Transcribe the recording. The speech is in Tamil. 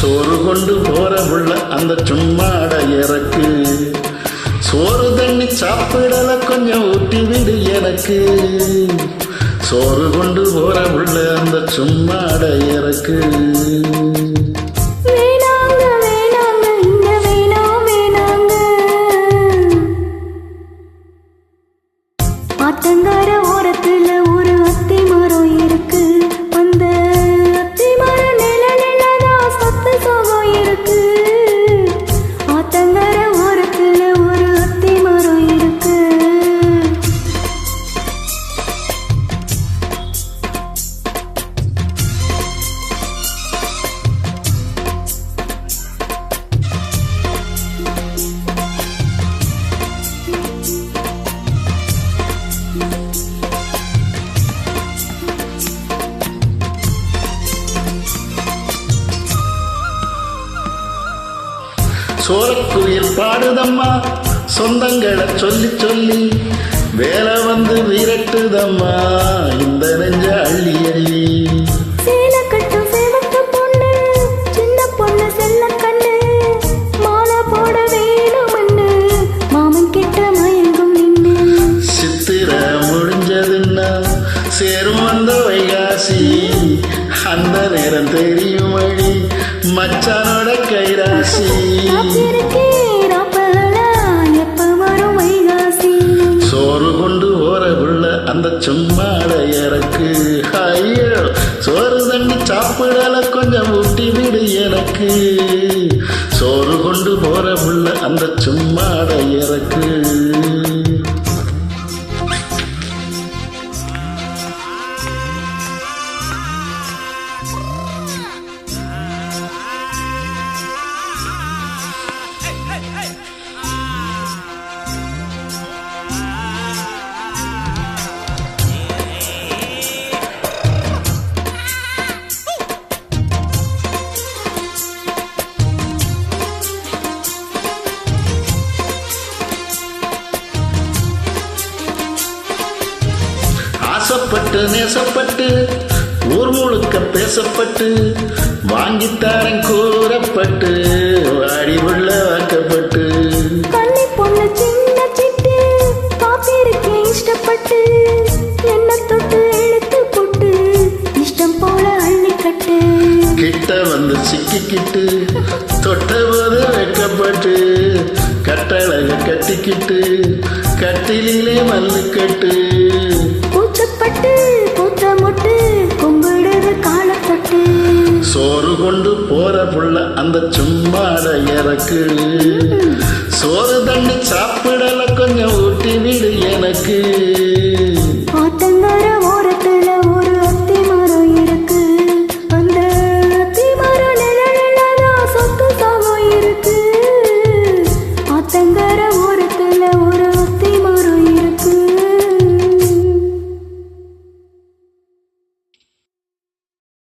சோறு கொண்டு போற புள்ள அந்த சும்மாட இறக்கு. சோறு தண்ணி சாப்பிடல கொஞ்சம் ஊட்டி விடு எனக்கு. சோறு கொண்டு போற புள்ள அந்த சும்மாட இறக்கு. ஆத்தங்கர ஓரத்துல ஒரு அத்தி மரம் இருக்கு. அந்த அத்தி மர நிழலிலதான் சத்து சோகம் இருக்கு. ஆத்தங்கர ஓரத்துல ஒரு அத்தி மரம் இருக்கு. சோரக்குயில் பாடுதம்மா சொந்தங்களை சொல்லி சொல்லி. வேலை வந்து விரட்டுதம்மா இந்த நெஞ்ச அள்ளி அள்ளி. சேல கட்டும் சேவக்க பொண்ணு சின்ன பொண்ணு செல்ல கண்ணு. மாலை போட வேணும்னு மாமன் கிட்ட மயங்கும் நின்னு. சித்திர முடிஞ்சதுன்னா சேரும் வந்த வைகாசி. அந்த நேரம் தெரியும் வழி மச்சானோட கைராசி. சோறு கொண்டு போற புள்ள அந்த சும்மாட இறக்கு. ஐயோ சோறு தண்ணி சாப்பிடல கொஞ்சம் ஊட்டி விடு எனக்கு. சோறு கொண்டு போற புள்ள அந்த சும்மாட இறக்கு. ஆசைப்பட்டு நேசப்பட்டு ஊர் முழுக்க பேசப்பட்டு வாங்கித்தாரன் கூறப்பட்டு வாடி உள்ள வாக்கப்பட்டு. கண்ணி பொண்ணு சின்ன சிட்டு காப்பிருக்கேன் இஷ்டப்பட்டு. என்ன தொட்டு இழுத்து போட்டு இஷ்டம் போல அள்ளிக்கட்டு. கிட்ட வந்து சிக்கிக்கிட்டு தொட்ட போது வைக்கப்பட்டு. கட்டழக கட்டிக்கிட்டு கட்டிலே மல்லுக்கட்டு. பூச்சப்பட்டு பூத்த மொட்டு கும்பிடுது காலத்தொட்டு. சோறு கொண்டு போற புள்ள அந்த சும்மாட இறக்கு. சோறு தண்ணி சாப்பிடல கொஞ்சம் ஊட்டி விடு எனக்கு.